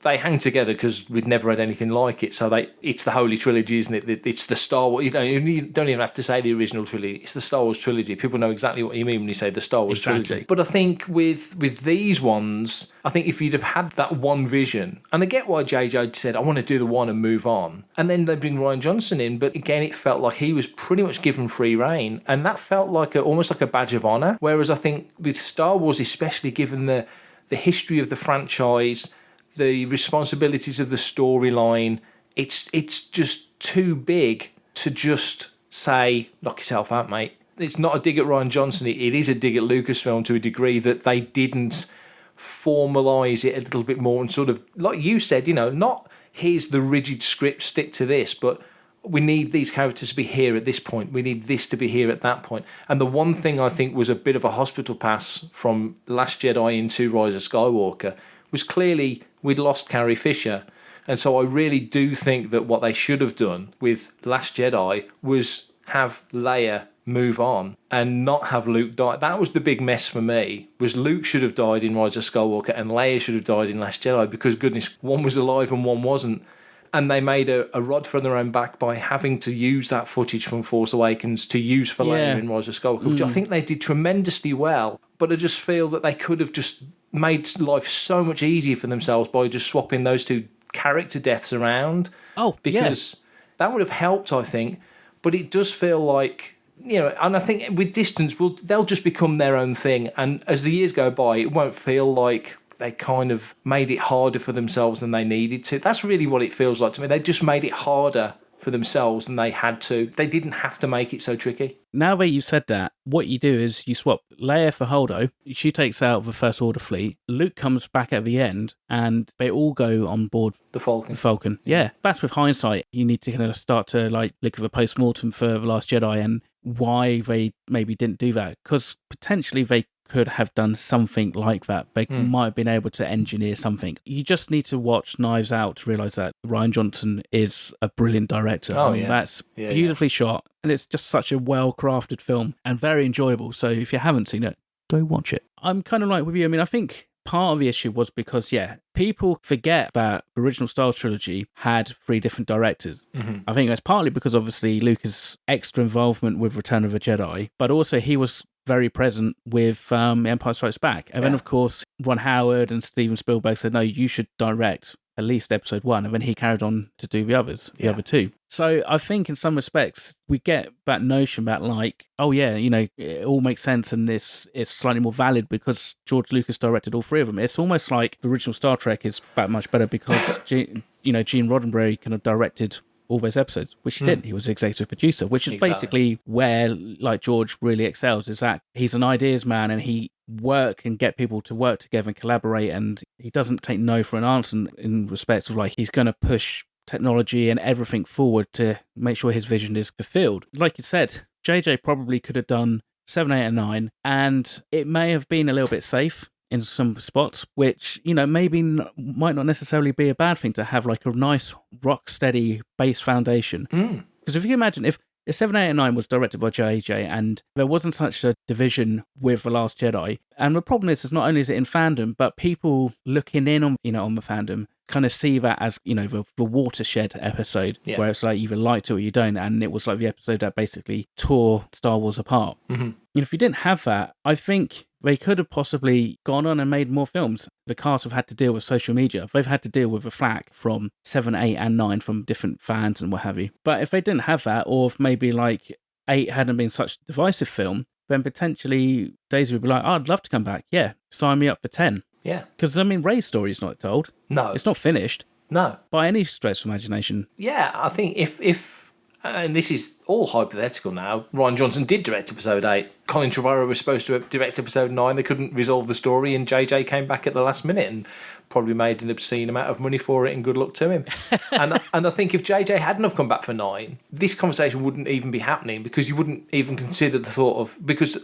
they hang together because we'd never had anything like it. So it's the Holy Trilogy, isn't it? It's the Star Wars. You don't even have to say the original trilogy. It's the Star Wars trilogy. People know exactly what you mean when you say the Star Wars trilogy. But I think with these ones, I think if you'd have had that one vision, and I get why JJ said, I want to do the one and move on. And then they bring Rian Johnson in, but again, it felt like he was pretty much given free rein. And that felt like almost like a badge of honour. Whereas I think with Star Wars, especially given the history of the franchise, the responsibilities of the storyline, it's just too big to just say, knock yourself out, mate. It's not a dig at Rian Johnson. It is a dig at Lucasfilm to a degree that they didn't formalise it a little bit more and sort of, like you said, not here's the rigid script, stick to this, but we need these characters to be here at this point. We need this to be here at that point. And the one thing I think was a bit of a hospital pass from Last Jedi into Rise of Skywalker was clearly we'd lost Carrie Fisher. And so I really do think that what they should have done with Last Jedi was have Leia move on and not have Luke die. That was the big mess for me, was Luke should have died in Rise of Skywalker and Leia should have died in Last Jedi because, goodness, one was alive and one wasn't. And they made a rod from their own back by having to use that footage from Force Awakens to use for Leia in Rise of Skywalker, which I think they did tremendously well. But I just feel that they could have just made life so much easier for themselves by just swapping those two character deaths around. Because that would have helped, I think. But it does feel like, and I think with distance, they'll just become their own thing. And as the years go by, it won't feel like they kind of made it harder for themselves than they needed to. That's really what it feels like to me. They just made it harder for themselves than they had to. They didn't have to make it so tricky. Now that you said that, what you do is you swap Leia for Holdo. She takes out the First Order fleet. Luke comes back at the end, and they all go on board the Falcon. Yeah, that's with hindsight. You need to kind of start to look at the post-mortem for The Last Jedi and why they maybe didn't do that. Because potentially they could have done something like that. They might have been able to engineer something. You just need to watch Knives Out to realise that Rian Johnson is a brilliant director. That's beautifully shot, and it's just such a well-crafted film and very enjoyable. So if you haven't seen it, go watch it. I'm kind of like with you. I mean, I think part of the issue was because, people forget that the original Star Wars trilogy had 3 different directors. I think that's partly because, obviously, Lucas' extra involvement with Return of the Jedi, but also he was very present with Empire Strikes Back. And then, of course, Ron Howard and Steven Spielberg said, no, you should direct at least episode 1. And then he carried on to do the other 2. So I think in some respects, we get that notion that it all makes sense and it's slightly more valid because George Lucas directed all 3 of them. It's almost like the original Star Trek is that much better because, Gene Roddenberry kind of directed all those episodes, which he didn't. He was executive producer, which is basically where, like, George really excels, is that he's an ideas man and he can get people to work together and collaborate, and he doesn't take no for an answer in respect of, like, he's going to push technology and everything forward to make sure his vision is fulfilled. Like you said, JJ probably could have done 7, 8, and 9, and it may have been a little bit safe in some spots, which, maybe might not necessarily be a bad thing to have, like, a nice rock steady base foundation. Because if you imagine if 7, 8, and 9 was directed by JJ and there wasn't such a division with The Last Jedi, and the problem is not only is it in fandom, but people looking in on the fandom kind of see that as, the watershed episode, where it's like either like it or you don't, and it was like the episode that basically tore Star Wars apart. If you didn't have that, I think they could have possibly gone on and made more films. The cast have had to deal with social media. They've had to deal with the flack from 7, 8, and 9 from different fans and what have you. But if they didn't have that, or if maybe like 8 hadn't been such a divisive film, then potentially Daisy would be like, I'd love to come back. Yeah, sign me up for 10. Yeah. Because, Rey's story is not told. No. It's not finished. No. By any stretch of imagination. Yeah, I think if and this is all hypothetical now, Rian Johnson did direct episode 8. Colin Trevorrow was supposed to direct episode 9. They couldn't resolve the story, and JJ came back at the last minute and probably made an obscene amount of money for it, and good luck to him. and I think if JJ hadn't have come back for 9, this conversation wouldn't even be happening, because you wouldn't even consider the thought of, because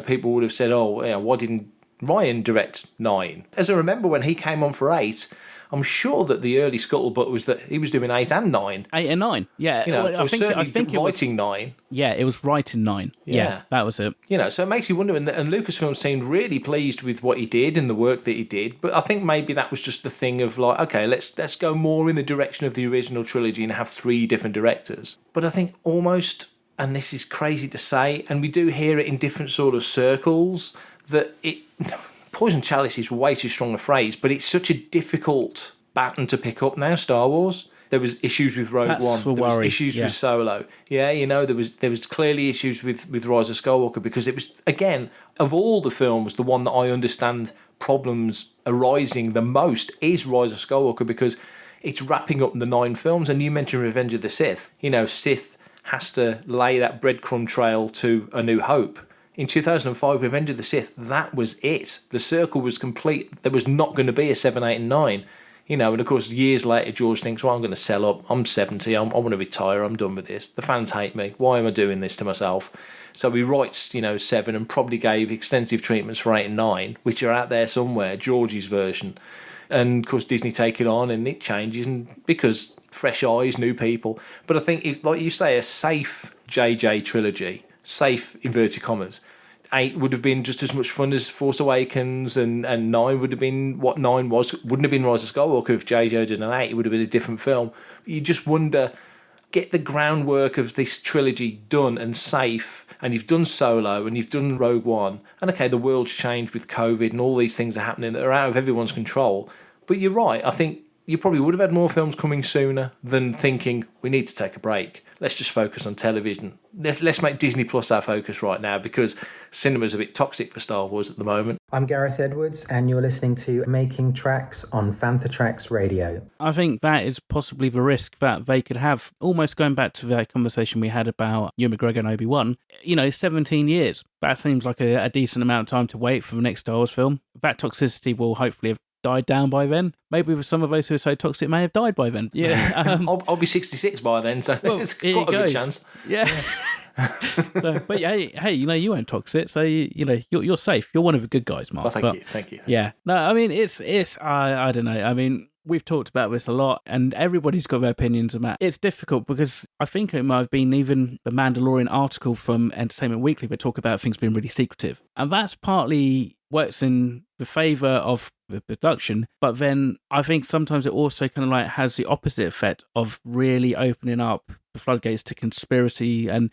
people would have said, why didn't Ryan direct 9? As I remember when he came on for 8, I'm sure that the early scuttlebutt was that he was doing 8 and 9. 8 and 9, yeah. You know, I think it was writing 9. Yeah, it was writing 9. Yeah, that was it. You know, so it makes you wonder, and Lucasfilm seemed really pleased with what he did and the work that he did, but I think maybe that was just the thing of like, okay, let's go more in the direction of the original trilogy and have 3 different directors. But I think almost, and this is crazy to say, and we do hear it in different sort of circles, that Poison Chalice is way too strong a phrase, but it's such a difficult baton to pick up now, Star Wars. There was issues with Rogue One. There was issues with Solo. Yeah, you know, there was clearly issues with Rise of Skywalker, because it was, again, of all the films, the one that I understand problems arising the most is Rise of Skywalker, because it's wrapping up the 9 films. And you mentioned Revenge of the Sith. You know, Sith has to lay that breadcrumb trail to A New Hope. In 2005, Revenge of the Sith, that was it. The circle was complete. There was not going to be a 7, 8 and 9. You know, and of course, years later, George thinks, well, I'm going to sell up. I'm 70. I want to retire. I'm done with this. The fans hate me. Why am I doing this to myself? So he writes, 7 and probably gave extensive treatments for 8 and 9, which are out there somewhere, George's version. And of course, Disney take it on and it changes, and because fresh eyes, new people. But I think, if, like you say, a safe JJ trilogy, safe inverted commas, 8 would have been just as much fun as Force Awakens, and 9 would have been what 9 was. Wouldn't have been Rise of Skywalker if JJ did an 8. It would have been a different film. You just wonder, get the groundwork of this trilogy done and safe, and you've done Solo and you've done Rogue One, and okay, the world's changed with COVID and all these things are happening that are out of everyone's control. But you're right, I think you probably would have had more films coming sooner than thinking, we need to take a break. Let's just focus on television. Let's make Disney Plus our focus right now, because cinema's a bit toxic for Star Wars at the moment. I'm Gareth Edwards, and you're listening to Making Tracks on Fantha Tracks Radio. I think that is possibly the risk that they could have, almost going back to that conversation we had about Ewan McGregor and Obi-Wan. 17 years. That seems like a decent amount of time to wait for the next Star Wars film. That toxicity will hopefully have died down by then. Maybe with some of those who are so toxic may have died by then. Yeah, I'll be 66 by then, so it's quite a good chance. Yeah. But hey, you weren't toxic, so you're safe. You're one of the good guys, Mark. Well, thank you. Yeah. No, I mean it's I don't know. I mean, we've talked about this a lot, and everybody's got their opinions about it. It's difficult because I think it might have been even the Mandalorian article from Entertainment Weekly that talk about things being really secretive, and that's partly works in the favour of the production, but then I think sometimes it also kind of like has the opposite effect of really opening up the floodgates to conspiracy and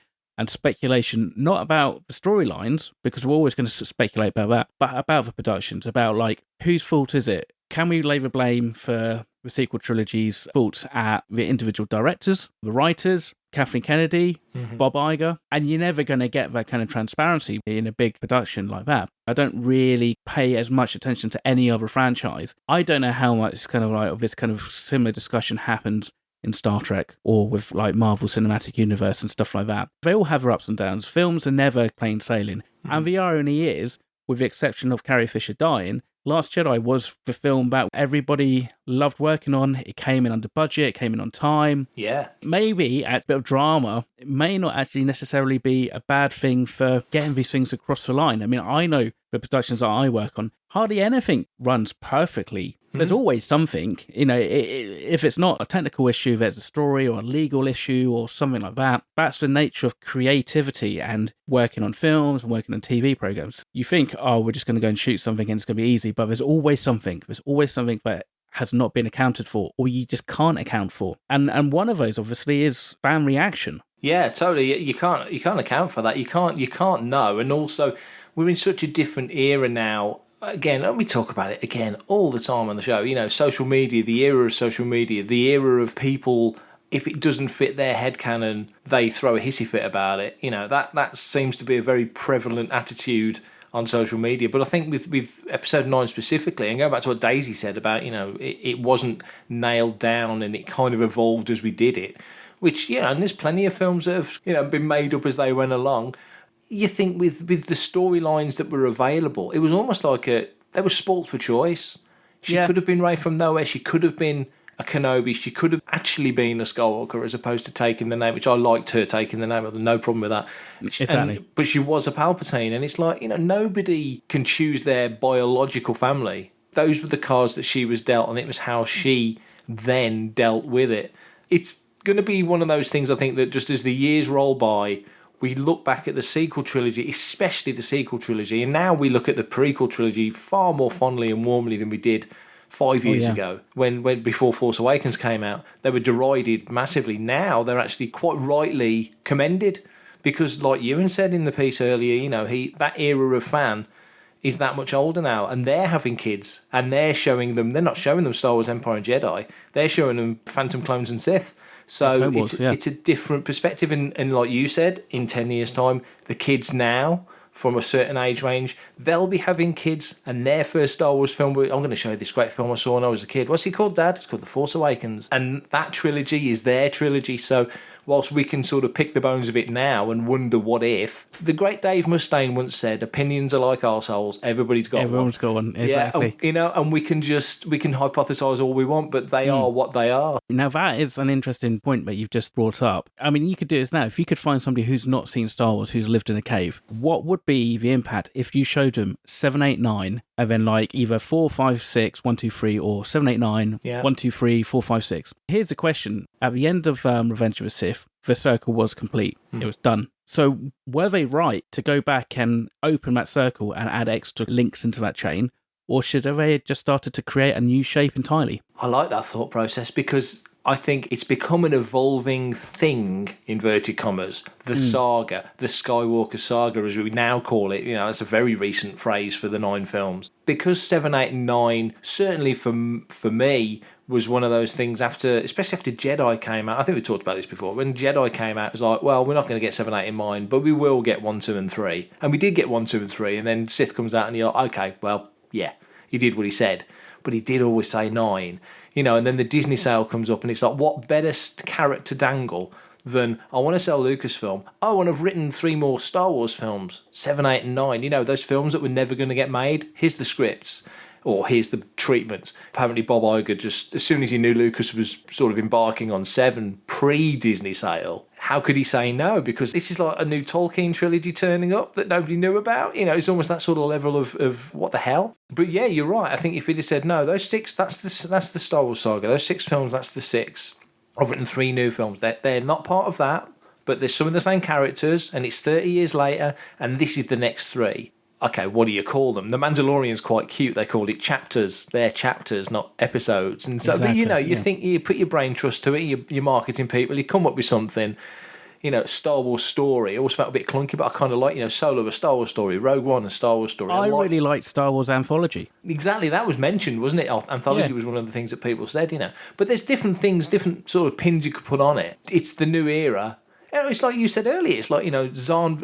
speculation, not about the storylines, because we're always going to speculate about that, but about the productions, about like, whose fault is it? Can we lay the blame for the sequel trilogy's faults at the individual directors, the writers, Kathleen Kennedy, Bob Iger? And you're never going to get that kind of transparency in a big production like that. I don't really pay as much attention to any other franchise. I don't know how much kind of like this kind of similar discussion happened in Star Trek or with like Marvel Cinematic Universe and stuff like that. They all have their ups and downs. Films are never plain sailing. And the irony is, with the exception of Carrie Fisher dying, Last Jedi was the film that everybody loved working on. It came in under budget, it came in on time. Yeah. Maybe a bit of drama, it may not actually necessarily be a bad thing for getting these things across the line. I mean, I know the productions that I work on, hardly anything runs perfectly. There's always something, if it's not a technical issue, there's a story or a legal issue or something like that. That's the nature of creativity and working on films and working on TV programs. You think, we're just going to go and shoot something and it's going to be easy, but there's always something. There's always something that has not been accounted for or you just can't account for. And one of those, obviously, is fan reaction. Yeah, totally. You can't account for that. You can't know. And also, we're in such a different era now. Again, we talk about it again all the time on the show. Social media, the era of social media, the era of people, if it doesn't fit their headcanon, they throw a hissy fit about it. That seems to be a very prevalent attitude on social media. But I think with episode 9 specifically, and going back to what Daisy said about, it wasn't nailed down and it kind of evolved as we did it, which, and there's plenty of films that have, been made up as they went along. You think with the storylines that were available, it was almost like they were sport for choice. She could have been Rey from nowhere. She could have been a Kenobi. She could have actually been a Skywalker as opposed to taking the name, which I liked her taking the name. No problem with that. Exactly. But she was a Palpatine. And it's like, nobody can choose their biological family. those were the cards that she was dealt, and it was how she then dealt with it. It's going to be one of those things, I think, that just as the years roll by, we look back at the sequel trilogy, especially the sequel trilogy, and now we look at the prequel trilogy far more fondly and warmly than we did 5 years ago, when before Force Awakens came out. They were derided massively. Now they're actually quite rightly commended, because like Ewan said in the piece earlier, you know, that era of fan is that much older now, and they're having kids, and they're not showing them Star Wars Empire and Jedi, they're showing them Phantom Clones and Sith. So it's a different perspective, and like you said, in 10 years' time, the kids now, from a certain age range, they'll be having kids, and their first Star Wars film, I'm going to show you this great film I saw when I was a kid. What's it called, Dad? It's called The Force Awakens. And that trilogy is their trilogy. So whilst we can sort of pick the bones of it now and wonder what if, the great Dave Mustaine once said, opinions are like arseholes, everyone's got one, exactly. Yeah, you know, and we can hypothesize all we want, but they are what they are. Now that is an interesting point that you've just brought up. I mean, you could do this now. If you could find somebody who's not seen Star Wars, who's lived in a cave, what would be the impact if you showed them 7, 8, 9, and then like either 4, 5, 6, 1, 2, 3, or 7, 8, 9, 1, 2, 3, 4, 5, 6. Here's the question. At the end of Revenge of the Sith, the circle was complete. It was done. So were they right to go back and open that circle and add extra links into that chain, or should they have just started to create a new shape entirely? I like that thought process, because I think it's become an evolving thing, inverted commas, the saga, the Skywalker saga, as we now call it. You know, it's a very recent phrase for the 9 films. Because 7, 8, and 9, certainly for me, was one of those things especially after Jedi came out. I think we talked about this before. When Jedi came out, it was like, well, we're not going to get 7, 8 in mind, but we will get 1, 2, and 3. And we did get 1, 2, and 3, and then Sith comes out and you're like, okay, well, yeah, he did what he said. But he did always say 9. You know, and then the Disney sale comes up, and it's like, what better carrot to dangle than, I want to sell Lucasfilm. Oh, and I've written 3 more Star Wars films, 7, 8, and 9. You know, those films that were never going to get made. Here's the scripts, or here's the treatments. Apparently Bob Iger, just as soon as he knew Lucas was sort of embarking on 7 pre-Disney sale, how could he say no? Because this is like a new Tolkien trilogy turning up that nobody knew about. You know, it's almost that sort of level of what the hell? But yeah, you're right. I think if he'd have said, no, those 6, that's the Star Wars saga. Those 6 films, that's the 6. I've written 3 new films. They're not part of that, but there's some of the same characters, and it's 30 years later, and this is the next 3. Okay, what do you call them? The Mandalorian's quite cute. They called it chapters. They're chapters, not episodes. And so, exactly, but you know, you think you put your brain trust to it, your marketing people, you come up with something. You know, Star Wars story. It always felt a bit clunky, but I kind of like, you know, Solo, a Star Wars story, Rogue One, a Star Wars story. I really liked Star Wars Anthology. Exactly, that was mentioned, wasn't it? Anthology was one of the things that people said, you know. But there's different things, different sort of pins you could put on it. It's the new era. It's like you said earlier. It's like, you know, Zahn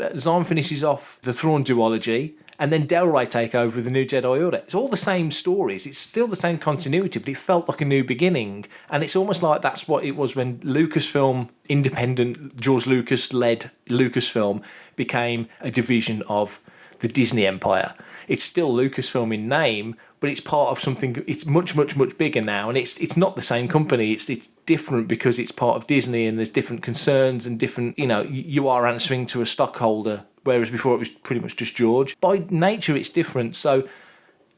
finishes off the Thrawn duology, and then Delray take over with the new Jedi Order. It's all the same stories. It's still the same continuity, but it felt like a new beginning. And it's almost like that's what it was when Lucasfilm, independent, George Lucas-led Lucasfilm, became a division of the Disney Empire. It's still Lucasfilm in name, but it's part of something. It's much, much, much bigger now, and it's not the same company. It's different because it's part of Disney, and there's different concerns and different. You know, you are answering to a stockholder, whereas before it was pretty much just George. By nature, it's different. So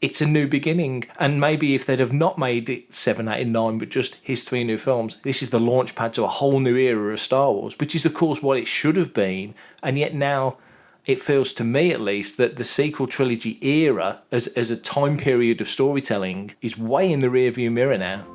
it's a new beginning, and maybe if they'd have not made it 7, 8, and 9, but just his 3 new films, this is the launch pad to a whole new era of Star Wars, which is of course what it should have been, and yet now. It feels to me, at least, that the sequel trilogy era, as a time period of storytelling, is way in the rearview mirror now.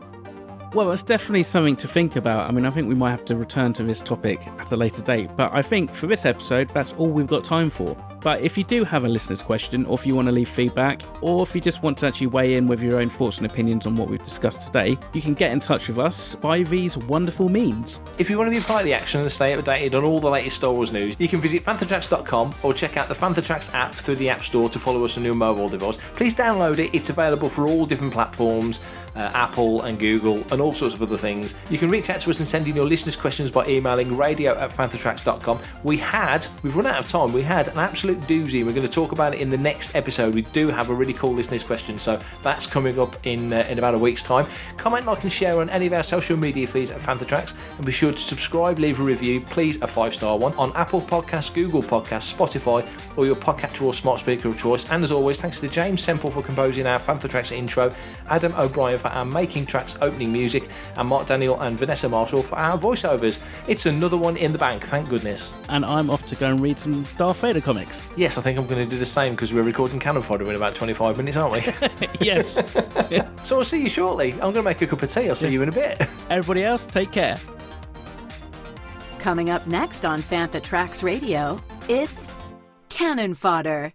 Well, it's definitely something to think about. I mean, I think we might have to return to this topic at a later date, but I think for this episode, that's all we've got time for. But if you do have a listener's question, or if you want to leave feedback, or if you just want to actually weigh in with your own thoughts and opinions on what we've discussed today, you can get in touch with us by these wonderful means. If you want to be part of the action and stay updated on all the latest Star Wars news, you can visit fanthatracks.com or check out the Fanthatracks app through the App Store to follow us on your mobile device. Please download it. It's available for all different platforms, Apple and Google and all sorts of other things. You can reach out to us and send in your listeners' questions by emailing radio@fanthatracks.com. We've run out of time. We had an absolute absolute doozy. We're going to talk about it in the next episode. We do have a really cool listeners' question, so that's coming up in about a week's time. Comment, like and share on any of our social media feeds at Fantha Tracks, and be sure to subscribe, leave a review, please a 5-star one, on Apple Podcasts, Google Podcasts, Spotify, or your podcatcher or smart speaker of choice. And as always, thanks to James Semple for composing our Fantha Tracks intro, Adam O'Brien for our Making Tracks opening music, and Mark Daniel and Vanessa Marshall for our voiceovers. It's another one in the bank, thank goodness. And I'm off to go and read some Darth Vader comics. Yes, I think I'm going to do the same because we're recording Canon Fodder in about 25 minutes, aren't we? Yes. So I'll see you shortly. I'm going to make a cup of tea. I'll see you in a bit. Everybody else, take care. Coming up next on Fantha Tracks Radio, it's Canon Fodder.